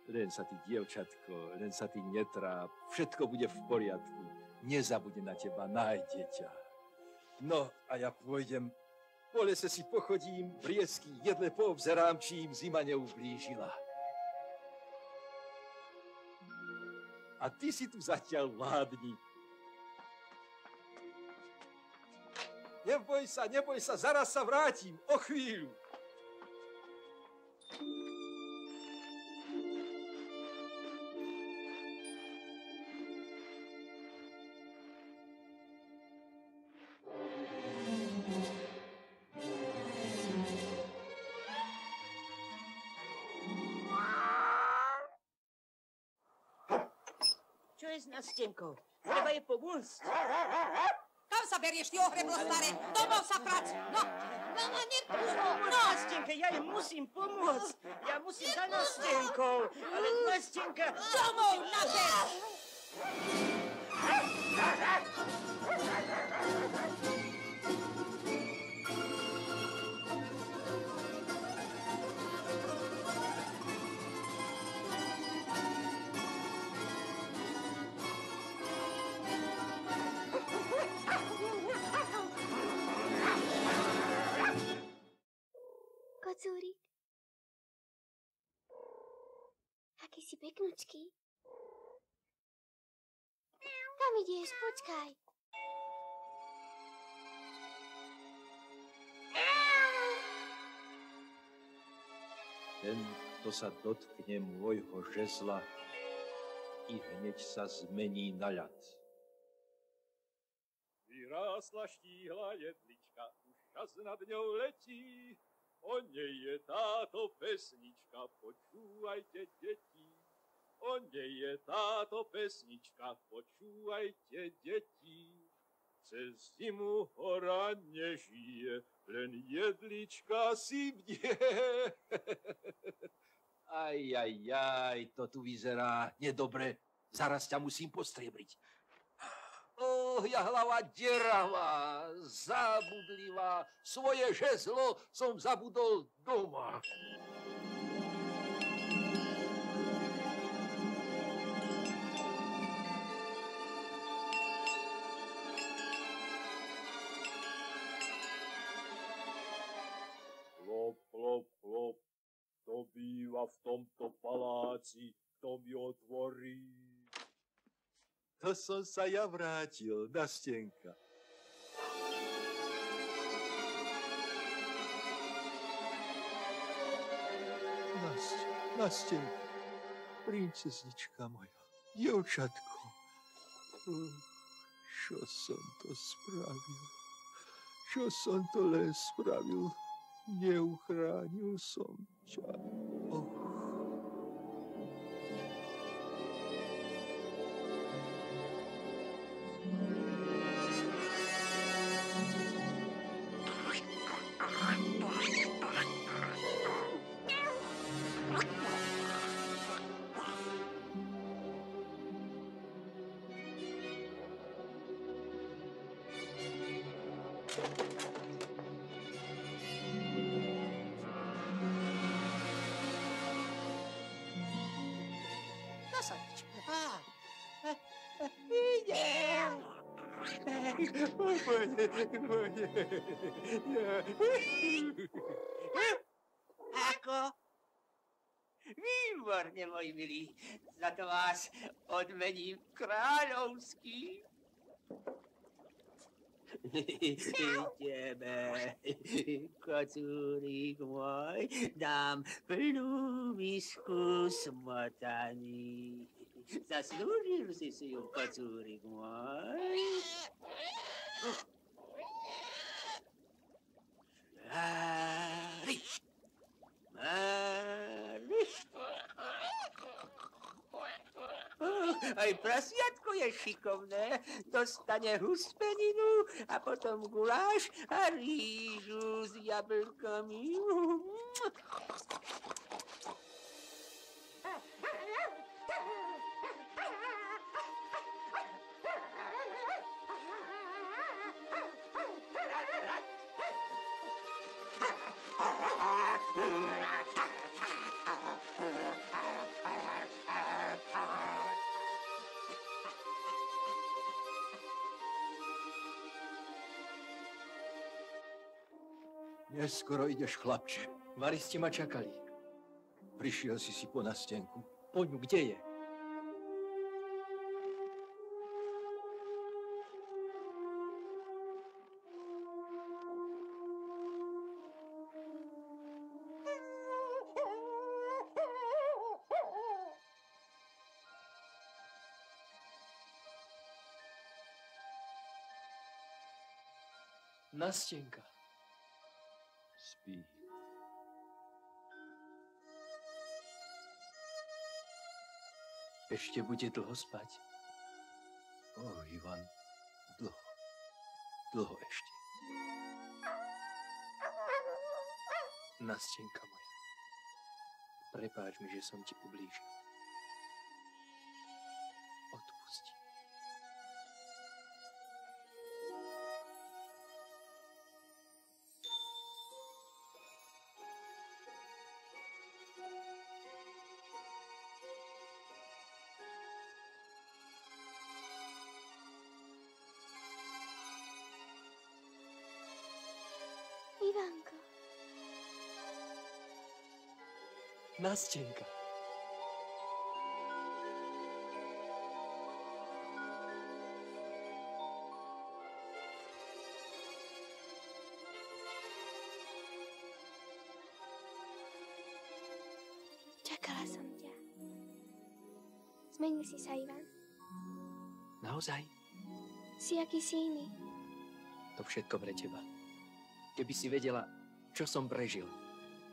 Len sa ty, dievčatko, len sa ty netráp. Všetko bude v poriadku. Nezabude na teba, nájdeťa. No, a ja pôjdem. Po lese si pochodím, briesky jedle poobzerám, či im zima neublížila. A ty si tu zatiaľ vládni. Neboj sa, zaraz sa vrátim, o chvíľu. Čo je s Nastenkou? Treba jej pomôcť. Kam sa berieš, ty ohreblo staré? Domov sa prac! No! Mama, nepomôž! Nastenke, ja jej musím pomôcť. Ja musím za Nastenkou. Ale Nastenka... Domov na zem! Kocúrik. Aký si peknučký. Kam ideš? Počkaj. Ten, kto sa dotkne môjho žezla, i hneď sa zmení na ľad. Vyrásla štíhla jedlička, už čas nad ňou letí. O nej je táto pesnička, počúvajte, deti. O nej je táto pesnička, počúvajte, deti. Cez zimu hora nežije, len jedlička si bdie. Aj, to tu vyzerá nedobre. Zaraz ťa musím postriebliť. Ja hlava deravá, zabudlivá, svoje žezlo som zabudol doma. Plop, plop, plop, kto býva v tomto paláci, kto mi otvorí? To som sa ja vrátil, Nastenka. Nastenka, princeznička moja, dievčatko. Čo som to spravil? Čo som to len spravil? Neuchránil som ťa. Ako? Výborne, môj milý. Za to vás odmením kráľovský. Tebe, kocúrik môj, dám plnú misku smotany. Zaslúžil si ju, kocúrik môj. Mári. Aj prasiatko je šikovné. Dostane huspeninu a potom guláš a rýžu s jablkami. Neskoro ideš, chlapče. Vari ste ma čakali. Prišiel si po nastenku. Poďu, kde je? Nastenka. Spí. Ešte bude dlho spať? Ivan, dlho. Dlho ešte. Nastenka moja. Prepáč mi, že som ti ublížil. Odpusti. Ivanko. Nastenka. Čakala som ťa. Zmenil si sa, Ivan. Naozaj? Si akýsi iný. To všetko pre teba. Keby si vedela, čo som prežil.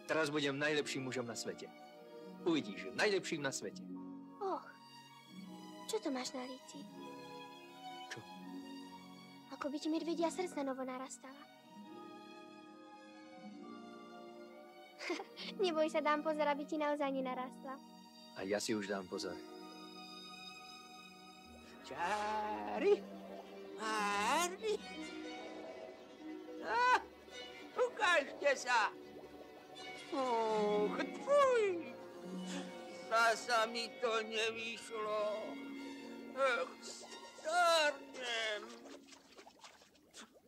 Teraz budem najlepším mužom na svete. Uvidíš, najlepším na svete. Och, čo to máš na líci? Čo? Ako by ti medvedia srdce novo narastala. Neboj sa, dám pozor, aby ti naozaj nenarastla. A ja si už dám pozor. Čári, Mári. Ukážte sa. Tfuj. Zasa mi to nevyšlo. Starnem.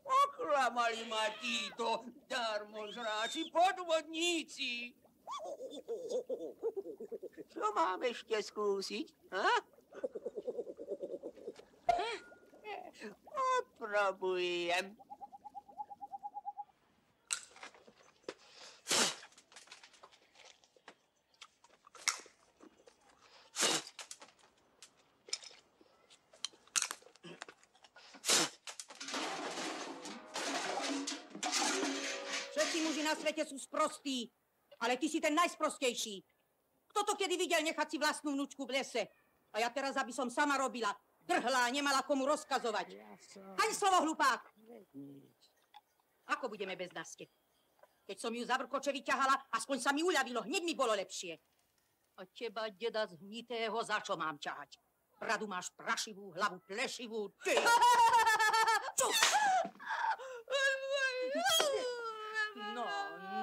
Oklamali ma títo darmozráči, podvodníci. Čo mám ešte skúsiť? Oprobujem. Všetci muži na svete sú sprostí, ale ty si ten najsprostejší. Kto to kedy videl nechať si vlastnú vnúčku v lese? A ja teraz, aby som sama robila, drhla a nemala komu rozkazovať. Ani slovo, hlupák! Ako budeme bez Naste? Keď som ju za vrkoče vyťahala, aspoň sa mi uľavilo, hneď mi bolo lepšie. A teba, deda z hnitého, za čo mám ťahať? Bradu máš prašivú, hlavu plešivú, ty! Čo?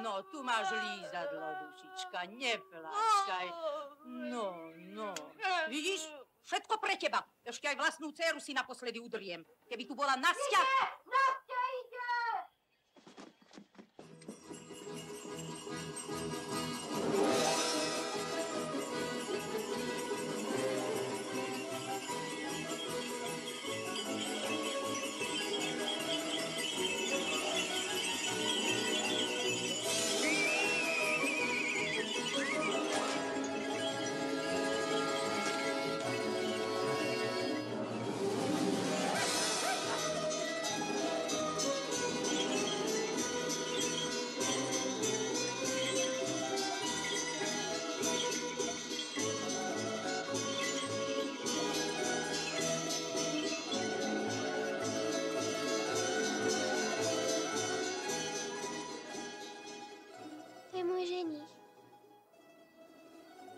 No, tu máš lízadlo, dušička, nepláčkaj. No. Vidíš? Všetko pre teba. Ešte aj vlastnú dcéru si naposledy udriem. Keby tu bola Nastia... Nastia ide!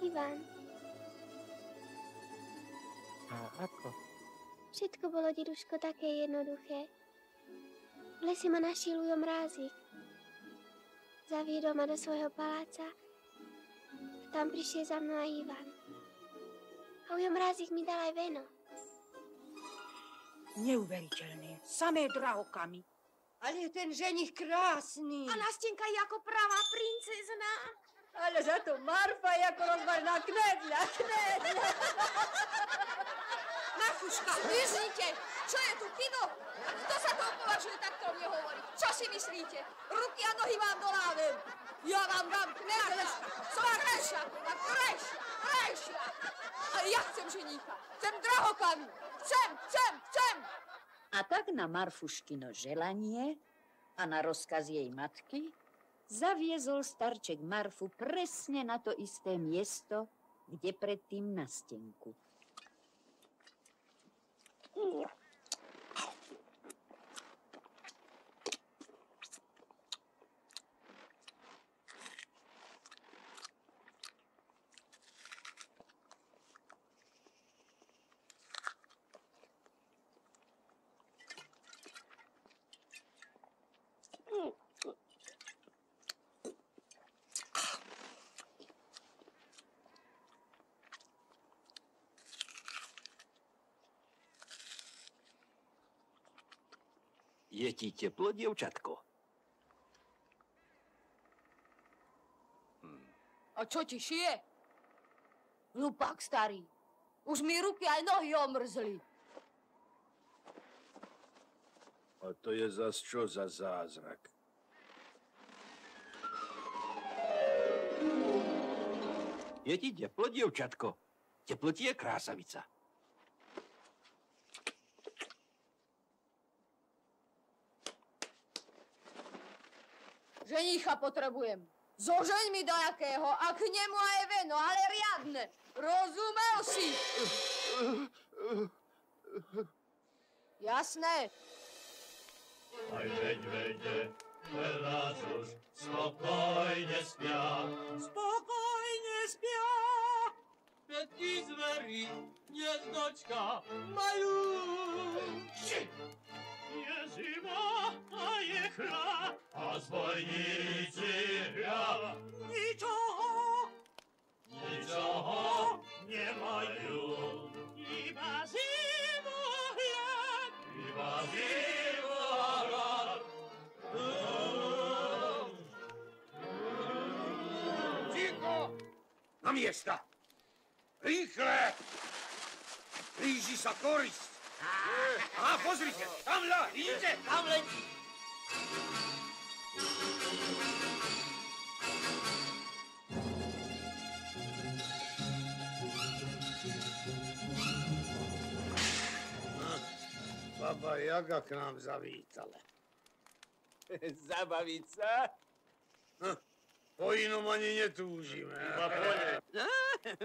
Ivan. A ako? Všetko bolo, deduško, také jednoduché. V lese ma našiel Ujo Mrázik. Zaviedol ma do svojho paláca. Tam prišiel za mnou aj Ivan. A Ujo Mrázik mi dal aj veno. Neuveriteľné. Samé drahokamy. Ale je ten ženich krásny. A Nastenka je ako pravá princezna. Ale za to Marfa je ako rozvážna knedľa. Marfuška, vyznite! Čo je tu kino? Kto sa to považuje takto o mne hovoriť? Čo si myslíte? Ruky a nohy vám dolávam. Ja vám dám knedľa. Som krajšia a krajšia. A ja chcem ženícha. Chcem drahokami. Chcem. A tak na Marfuškino želanie a na rozkaz jej matky zaviezol starček Marfu presne na to isté miesto, kde predtým Nastenku. Je ti teplo, dievčatko? A čo ti šije? Hlupák starý. Už mi ruky aj nohy omrzli. A to je zas čo za zázrak? Je ti teplo, dievčatko? Teplo ti je, krásavica. Ženícha potrebujem. Zožeň mi dajakého a k nemu aj veno, ale riadne. Rozumel si? Jasné. Aj medvede teraz už spokojne spia. Spokojne spia. Všetky zvery hniezdočka majú. Je zima a je chlad a zbojníci hľad. Ničoho nemajú. Iba zimu hľad. Iba zimu hľad. Ticho! Na miesta! Rýchle! Blíži sa korisť. Á, pozrite, tamľa, vidíte? Tam letí. Baba Jaga k nám zavítala. Zabaviť sa? Po inom ani netúžime.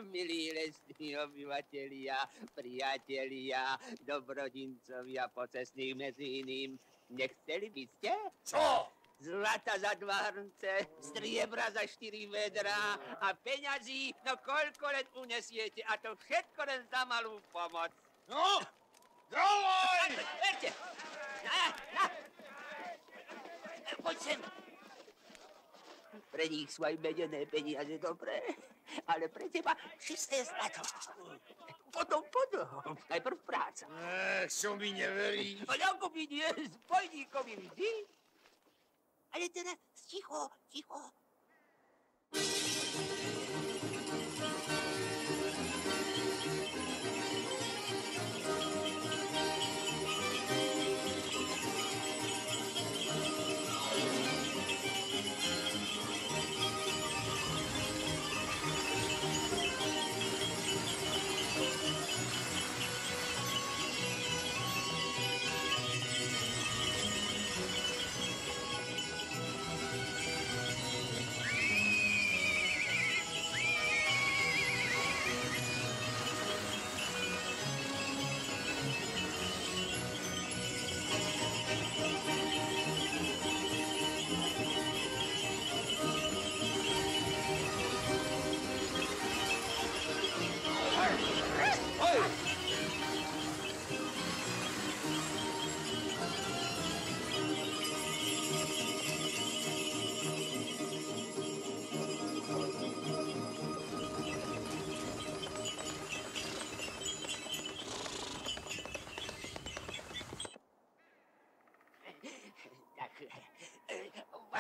Milí lesní obyvatelia, priatelia, dobrodincovia pocestných medzi iným, nechceli by ste? Čo? Zlata za 2 hrnce, striebra za 4 vedrá a peňazí, no koľko len unesiete, a to všetko len za malú pomoc. No, dávaj! Verte! Poď sem. Pre nich sú aj medené peniaze dobré, ale pre teba čisté zlato. Potom, najprv práca. Čo mi neveríš? Ale ako mi nie, zbojníkovi vždy. Ale teraz ticho.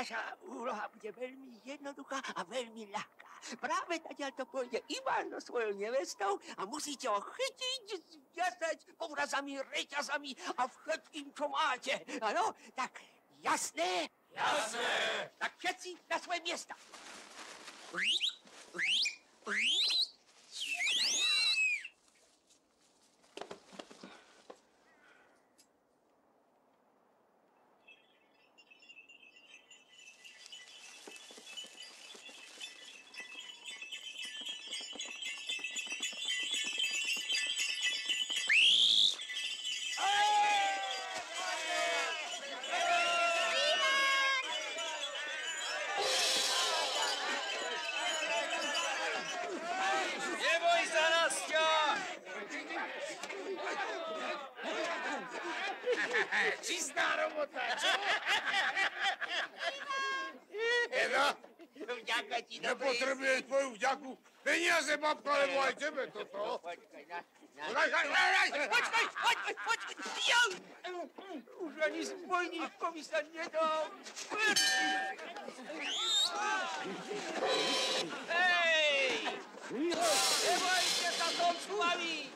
Vaša úloha bude veľmi jednoduchá a veľmi ľahká. Práve tadiaľ to pôjde Ivan so svojou nevestou a musíte ho chytiť, zviazať povrazami, reťazami a všetkým, čo máte. Áno, tak jasné? Jasné. Tak všetci na svoje miesta. Neboj sa, Nasťa! Čistá robota, čo? Eda? Vďaka ti, dobrý. Nepotrebujem tvoju vďaku. Peniaze, babka, lebo aj tebe toto. Počkaj, Počkaj! Jau! Už ani spojníčkovi sa nedám. Hej! Nebojte sa, som s vami!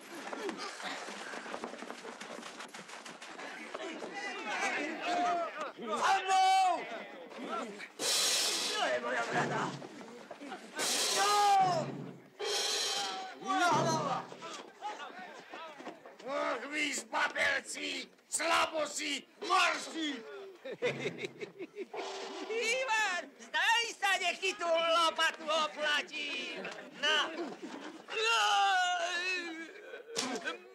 Za mnou! To je moja brada. No! Moja hlava! Ach, vy zbabelci, slabosi, marši! Ivan, zdaj sa, nech ti tú lopatu oplatím. Na.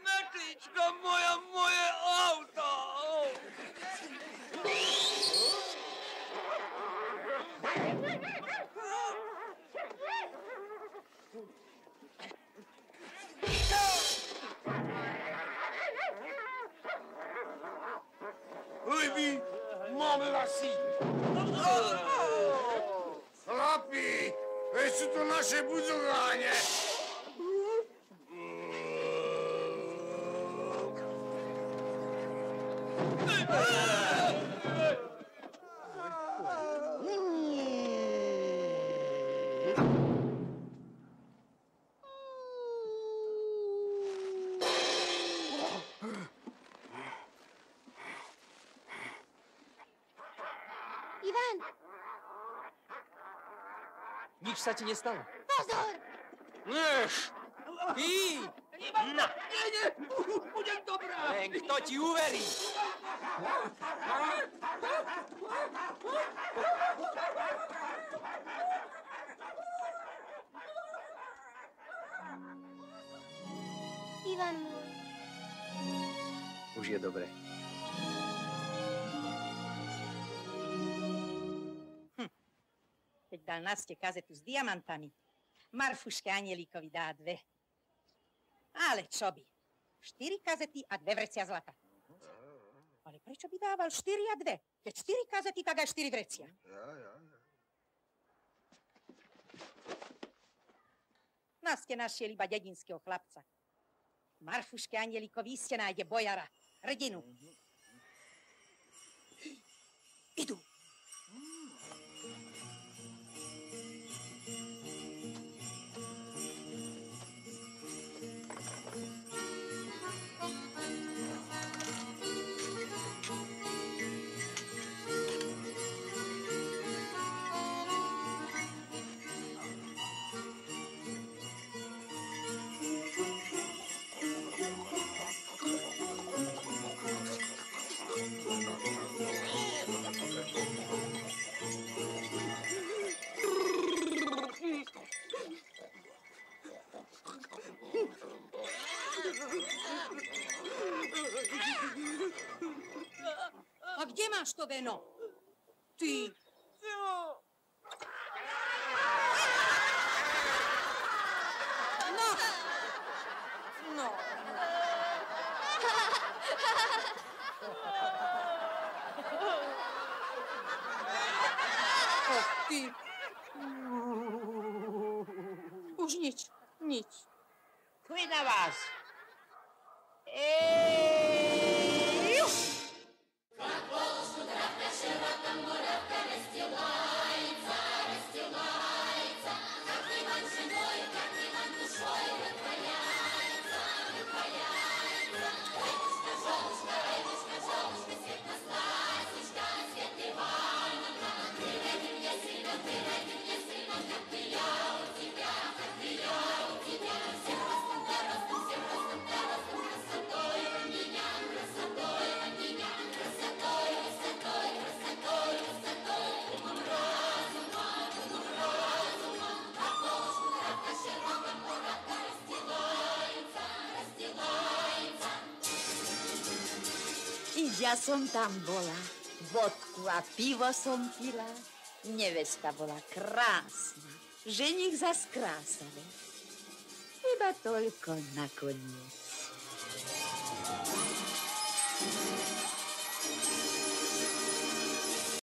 Metlička moja, moje auto. Liby, mám lasy. Chlapi, veď sú to naše budzováne. Ivan! Nič sa ti nestalo. Pozor! Než! Ty! Ivan, nie, budem dobrá. Len kto ti uverí? Ivan môj. Už je dobre. Keď dal Naste kazetu s diamantami, Marfuške Anielíkovi dá 2. Ale čo by? 4 kazety a 2 vrecia zlata. Ale prečo by dával 4 a 2? Keď 4 kazety, tak aj 4 vrecia. Naste našiel iba dedinského chlapca. Marfuške Anielíkovi iste nájde bojara, hrdinu. Idú. A kde máš to veno? Ty. No. No. Ty. Už nič, nič. Klid na vás. Как волоску драпля, широко море, в корости Ja som tam bola, vodku a pivo som pila, nevesta bola krásna, ženich zas krásavý. Iba toľko nakoniec.